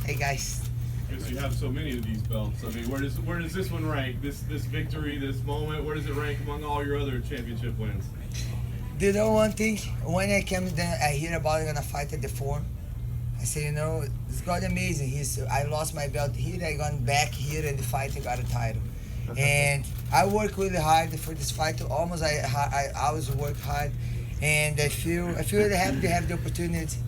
Hey guys. Because you have so many of these belts. I mean, where does this one rank? This victory, this moment, where does it rank among all your other championship wins? Do you know one thing? When I came then I hear about gonna fight at the forum. I said, you know, it's got amazing. I lost my belt here, I gone back here and the fight I got a title. And I work really hard for this fight. Almost I always work hard, and I feel really happy to have the opportunity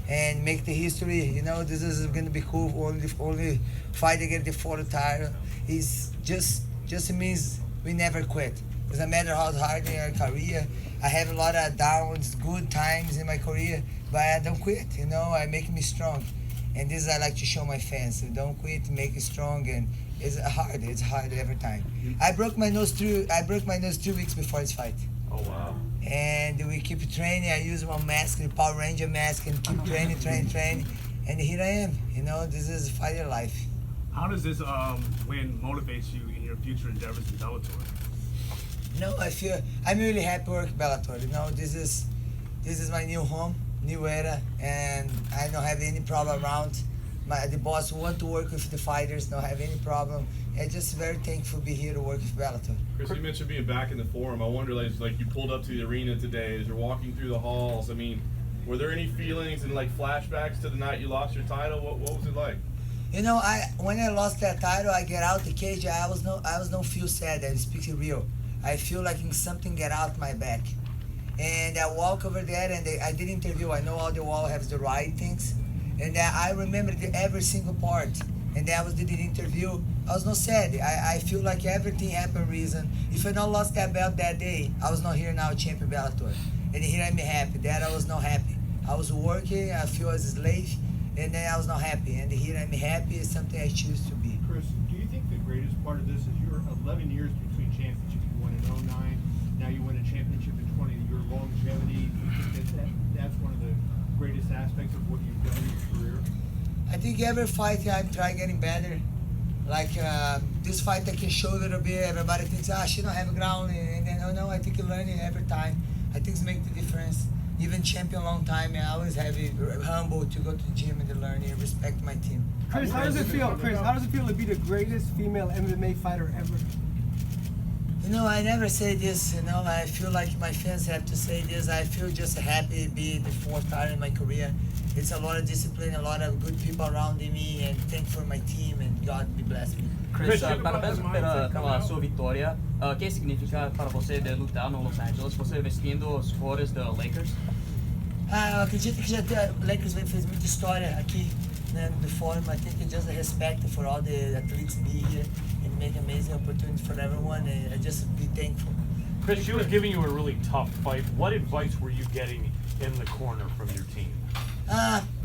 and make the history. You know, this is gonna be cool. Only fight against the fourth title. It's just means we never quit. Doesn't matter how hard in our career. I have a lot of downs, good times in my career, but I don't quit. You know, I make me strong, and this I like to show my fans. So don't quit, make it strong, and it's hard every time. I broke my nose 2 weeks before this fight. Oh wow! And we keep training. I use my mask, the Power Ranger mask, and keep training, and here I am. You know, this is fighter life. How does this win motivate you in your future endeavors in Bellator? No, I'm really happy working Bellator. You know, this is my new home, new era, and I don't have any problem around. The boss want to work with the fighters, don't have any problem. I'm just very thankful to be here to work with Bellator. Cris, you mentioned being back in the forum. I wonder, like you pulled up to the arena today, as you're walking through the halls. I mean, were there any feelings and like flashbacks to the night you lost your title? What was it like? You know, when I lost that title, I get out the cage. I was no feel sad. I'm speaking real. I feel like something get out my back, and I walk over there and I did interview. I know all the wall has the right things, and I remember every single part. And that was the interview. I was not sad. I feel like everything happened reason. If I not lost that belt that day, I was not here now champion Bellator. And here I'm happy. That I was not happy. I was working. I feel as a slave, and then I was not happy. And here I'm happy. It's something I choose to be. Cris, do you think the greatest part of this is you're 11 years between championships? You won in 09, now you win a championship in 20. Your longevity, do you think that's one of the greatest aspects of what you've done in your career? I think every fight I try getting better. Like this fight I can show a little bit. Everybody thinks, she don't have ground. And then, no, I think learning every time. I think it makes the difference. Even champion long time, I always have it humble to go to the gym and learn and respect my team. Cris, how does it feel? Cris, how does it feel to be the greatest female MMA fighter ever? You know, I never say this. You know, I feel like my fans have to say this. I feel just happy to be the fourth time in my career. It's a lot of discipline, a lot of good people around me, and thankful for my team, and God be bless me. Cris, parabéns pela sua vitória. O que significa para você de lutar no Los Angeles, você vestindo as cores da Lakers? Eu acredito que já o Lakers fez muita história aqui, né, no forum. I think it's just a respect for all the athletes be here and make amazing opportunity for everyone, and I just be thankful. Cris, she was giving you a really tough fight. What advice were you getting in the corner from your team?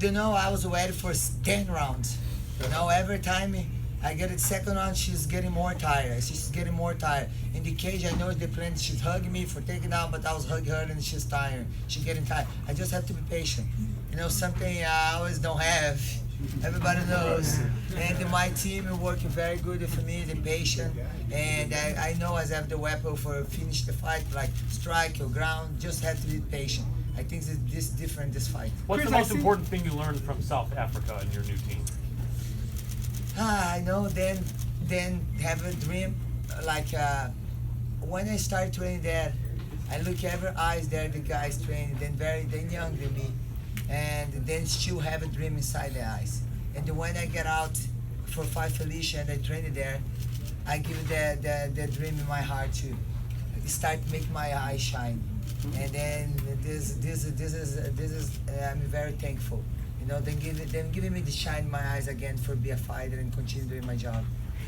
You know, I was ready for 10 rounds. You know, every time I get the second round, she's getting more tired. She's getting more tired. In the cage, I know the plan. She's hugging me for taking down, but I was hugging her and she's tired. She's getting tired. I just have to be patient. You know, something I always don't have. Everybody knows. And my team is working very good for me, the patient. And I know I have the weapon for finish the fight, like strike or ground. Just have to be patient. I think it's different, this fight. What's the most important thing you learned from South Africa and your new team? I know, then have a dream. Like when I started training there, I look every eyes there, the guys training, then younger than me, and then still have a dream inside the eyes. And then when I get out for Fight Felicia and I train there, I give the dream in my heart too. It start to make my eyes shine. And then this is I'm very thankful. You know, them giving me the shine in my eyes again for be a fighter and continue doing my job.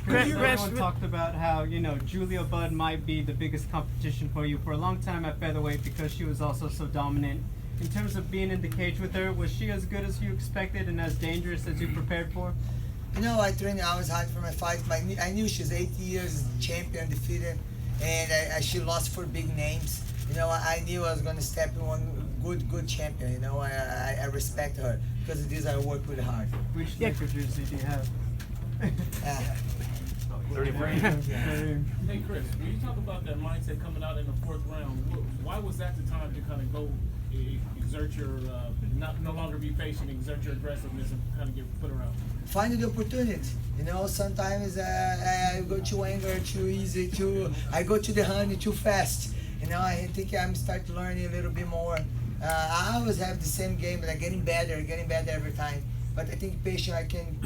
Everyone talked about how, you know, Julia Budd might be the biggest competition for you for a long time at featherweight because she was also so dominant. In terms of being in the cage with her, was she as good as you expected and as dangerous as you prepared for? You know, I trained hours hard for my fight. I knew she's 8 years champion, undefeated, and she lost for big names. You know, I knew I was going to step in one good champion. You know, I respect her because of this. I work really hard. Which Laker jersey do you have? 33. Hey Cris, when you talk about that mindset coming out in the fourth round, why was that the time to kind of go exert your, no longer be patient, exert your aggressiveness and kind of get put around? Find the opportunity. You know, sometimes I go too anger, too easy, I go to the honey too fast. You know, I think I'm starting learning a little bit more. I always have the same game, like getting better every time. But I think patient, I can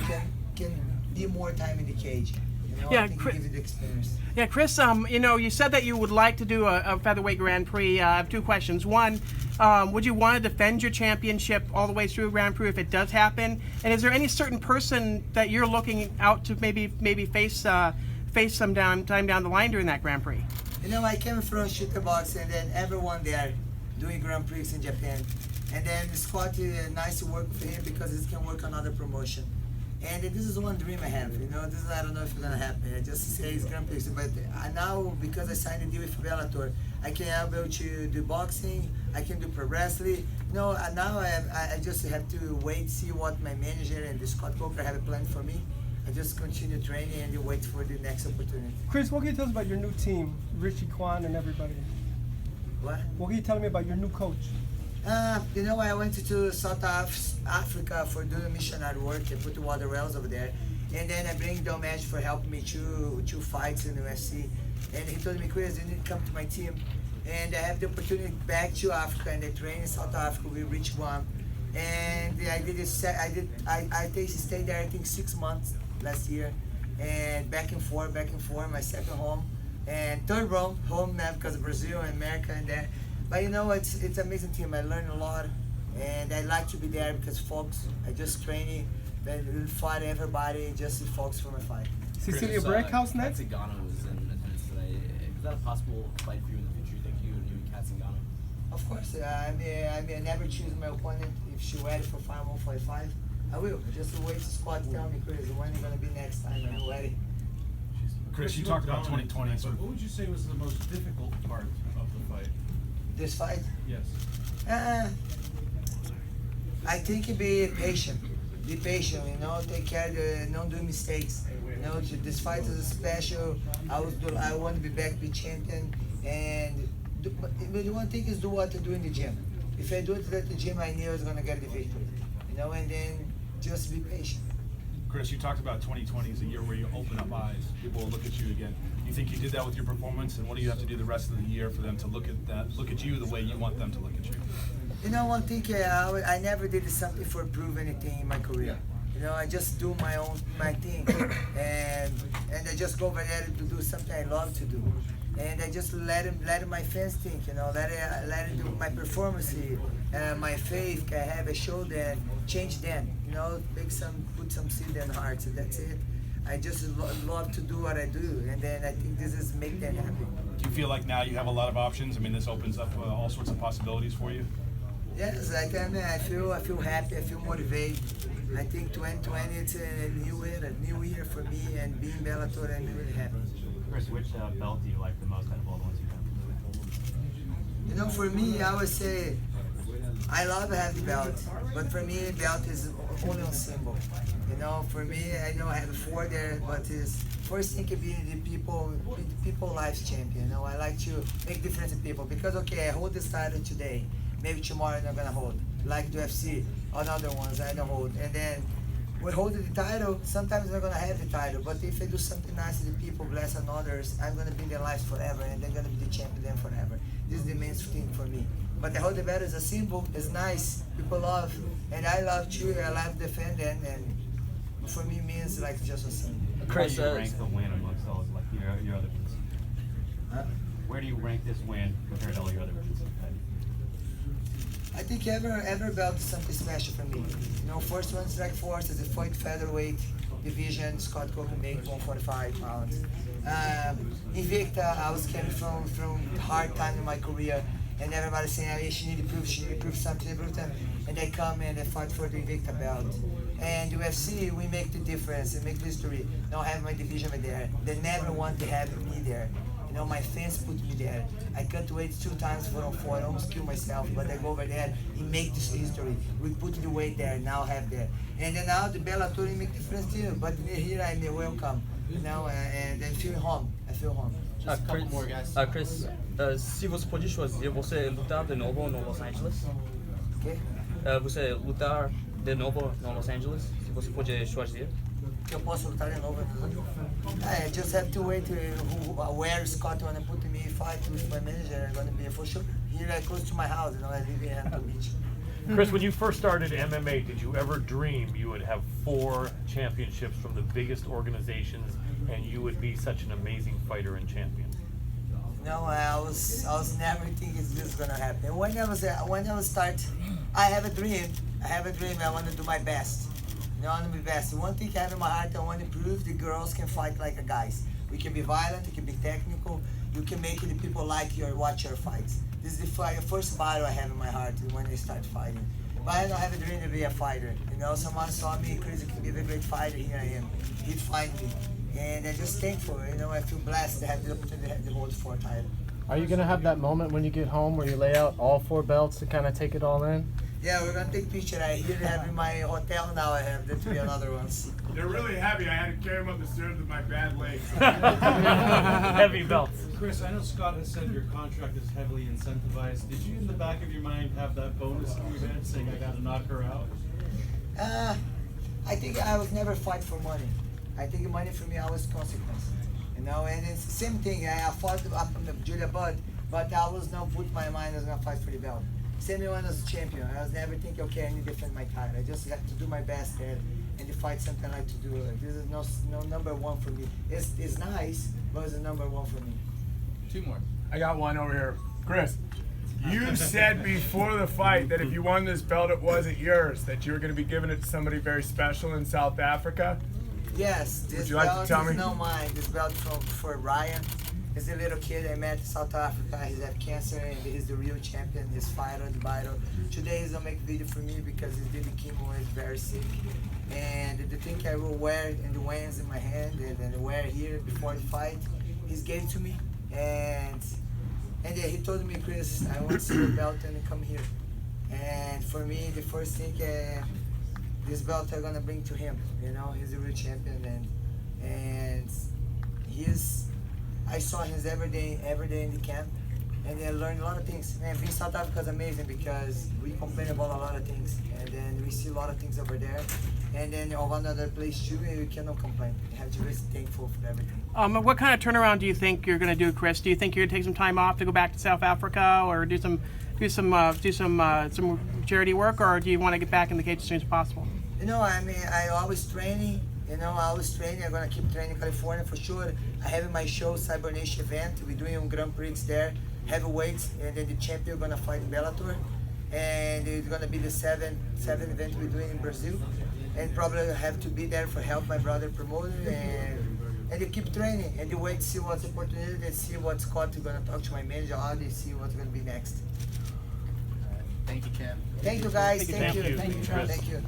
be more time in the cage. You know, Yeah, I think Cris- give you the experience. Yeah, Cris, you know, you said that you would like to do a featherweight Grand Prix. I have two questions. One, would you want to defend your championship all the way through Grand Prix if it does happen? And is there any certain person that you're looking out to maybe face some time down the line during that Grand Prix? You know, I came from shooter box, and then everyone there doing Grand Prix in Japan. And then Scott, nice to work with him because he can work on other promotion. And this is one dream I have. You know, this is, I don't know if it's gonna happen. I just say it's Grand Prix, but now because I signed a deal with Bellator, I can able to do boxing. I can do pro wrestling. No, now I just have to wait, see what my manager and the Scott Coker have a plan for me. I just continue training and wait for the next opportunity. Cris, what can you tell us about your new team, Richie Kwan and everybody? What? What can you tell me about your new coach? You know, I went to South Africa for doing missionary work. I put the water wells over there. And then I bring Dom Edge for helping me two fights in the UFC. And he told me, Cris, you need to come to my team. And I have the opportunity back to Africa, and I train in South Africa with Rich Guam. And I stayed there, I think 6 months last year. And back and forth, my second home. And third home now because of Brazil and America and there. But you know, it's an amazing team. I learned a lot, and I like to be there because folks, I just training, then fight everybody, just to focus for my fight. Cecilia Breakhouse next? Katzigano was in attendance today. Is that a possible fight for you in the future? You think you and Katzigano? Of course, I never choose my opponent. If she ready for fight 145, I will. Just wait to Scott tell me, Cris, when you're gonna be next time. I'm ready. Cris, you talked about 2020. So What would you say was the most difficult part of the fight? This fight? Yes. I think be patient. Be patient, you know, take care, don't do mistakes. You know, this fight is special. I want to be back, be champion. And the one thing is do what I do in the gym. If I do it at the gym, I knew I was going to get the victory. You know, and then just be patient. Cris, you talked about 2020 as a year where you open up eyes. People will look at you again. You think you did that with your performance, and what do you have to do the rest of the year for them to look at you the way you want them to look at you? You know, one thing, I never did something for prove anything in my career. You know, I just do my thing, and I just go over there to do something I love to do, and I just let my fans think. You know, let it do my performance, my faith I have, I show them, change them. You know, put some seed in hearts, and that's it. I just love to do what I do, and then I think this is make them happy. Do you feel like now you have a lot of options? I mean, this opens up all sorts of possibilities for you. Yes, I feel happy, I feel motivated. I think 2020 it's a new year for me, and being Bellator, I'm really happy. Cris, which belt do you like the most out of all the ones you've had? You know, for me, I would say I love having belt, but for me, belt is only a symbol. You know, for me, I know I have 4 there, but it's first thing to be the people lives champion. You know, I like to make difference in people because okay, I hold this title today, maybe tomorrow I'm not gonna hold. Like the UFC, another ones I don't hold, and then when holding the title, sometimes I'm not gonna have the title. But if I do something nice to the people, bless on others, I'm gonna be in their lives forever, and they're gonna be the champion then forever. This is the main thing for me. But I hold the belt as a symbol. It's nice. People love, and I love too. I love defending, and for me means like just a symbol. Cris, where do you rank the win amongst all like your other wins? Huh? Where do you rank this win compared to all your other wins? I think every belt is something special for me. You know, first one, Strike Force is a fight featherweight division. Scott Coker made 145 pounds. Invicta, I was coming from hard time in my career, and everybody saying, oh, she need to prove something, and I come and I fight for the Invicta belt. And UFC, we make the difference, we make history. Now I have my division there. They never want to have me there. You know, my fans put me there. I cut weight 2 times 4-on-4. I almost kill myself, but I go over there and make this history. We put the weight there, now have there. And then now the Bellator make difference too. But here I'm welcome. You know, and I feel home. I feel home. Just a couple more guys. Cris, Se você pode escolher, você lutar de novo no Los Angeles? Okay? Você lutar de novo no Los Angeles? Se você pode escolher? Que eu posso lutar de novo. I just have to wait where Scott wanna put me fight with my manager. I'm gonna be for sure here close to my house. You know, I live in Hampton Beach. Cris, when you first started MMA, did you ever dream you would have 4 championships from the biggest organizations and you would be such an amazing fighter and champion? No, I was never thinking this was gonna happen. When I was start, I have a dream. I want to do my best. You know, I want to be best. One thing I have in my heart, I want to prove the girls can fight like the guys. We can be violent, we can be technical. You can make the people like watch your fights. This is the first battle I have in my heart when I start fighting. But I don't have a dream to be a fighter. You know, someone saw me, Cris can be a great fighter. Here I am. He'd find me. And I'm just thankful, you know, I feel blessed to have the opportunity to hold 4 titles. Are you gonna have that moment when you get home where you lay out all 4 belts to kind of take it all in? Yeah, we're gonna take picture. I here have in my hotel now. I have the 3 other ones. They're really heavy. I had to carry them up the stairs with my bad legs. Heavy belts. Cris, I know Scott has said your contract is heavily incentivized. Did you, in the back of your mind, have that bonus in your head saying, I gotta knock her out? I think I was never fight for money. I think money for me always consequence. You know, and it's the same thing. I fought up on the Julia Budd, but I was not put my mind I was gonna fight for the belt. Same way when I was a champion. I was never thinking, okay, I need to defend my title. I just have to do my best there and to fight something I like to do. This is no number 1 for me. It's nice, but it's a number 1 for me. 2 more. I got one over here. Cris, you said before the fight that if you won this belt, it wasn't yours, that you were going to be giving it to somebody very special in South Africa. Yes, this Would you like belt to tell is me? not mine. This belt for Ryan. He's a little kid I met in South Africa. He's had cancer and he's the real champion. He's fighter, the battle. Today he's gonna make video for me because he's doing chemo. He's very sick. And the thing I will wear in the weigh-ins in my hand and wear here before the fight, he's gave to me. And yeah, he told me, Cris, I want to see the belt and come here. And for me, the first thing, this belt I'm gonna bring to him. You know, he's a real champion and I saw him every day in the camp, and I learned a lot of things. Man, being South Africa is amazing because we complain about a lot of things, and then we see a lot of things over there, and then of another place too, and we cannot complain. You have to be thankful for everything. What kind of turnaround do you think you're going to do, Cris? Do you think you're going to take some time off to go back to South Africa, or do some charity work, or do you want to get back in the cage as soon as possible? You know, I mean, I always training. You know, I always training. I'm gonna keep training in California for sure. I have my show, Cyborg event. We're doing a Grand Prix there, heavyweights, and then the champion gonna fight in Bellator, and it's gonna be the seventh event we're doing in Brazil, and probably have to be there for help my brother promoter and you keep training and you wait to see what's the opportunity and see what Scott is gonna talk to my manager, Audi, see what's gonna be next. Thank you, champ. Thank you guys. Thank you. Thank you. Cris. Thank you.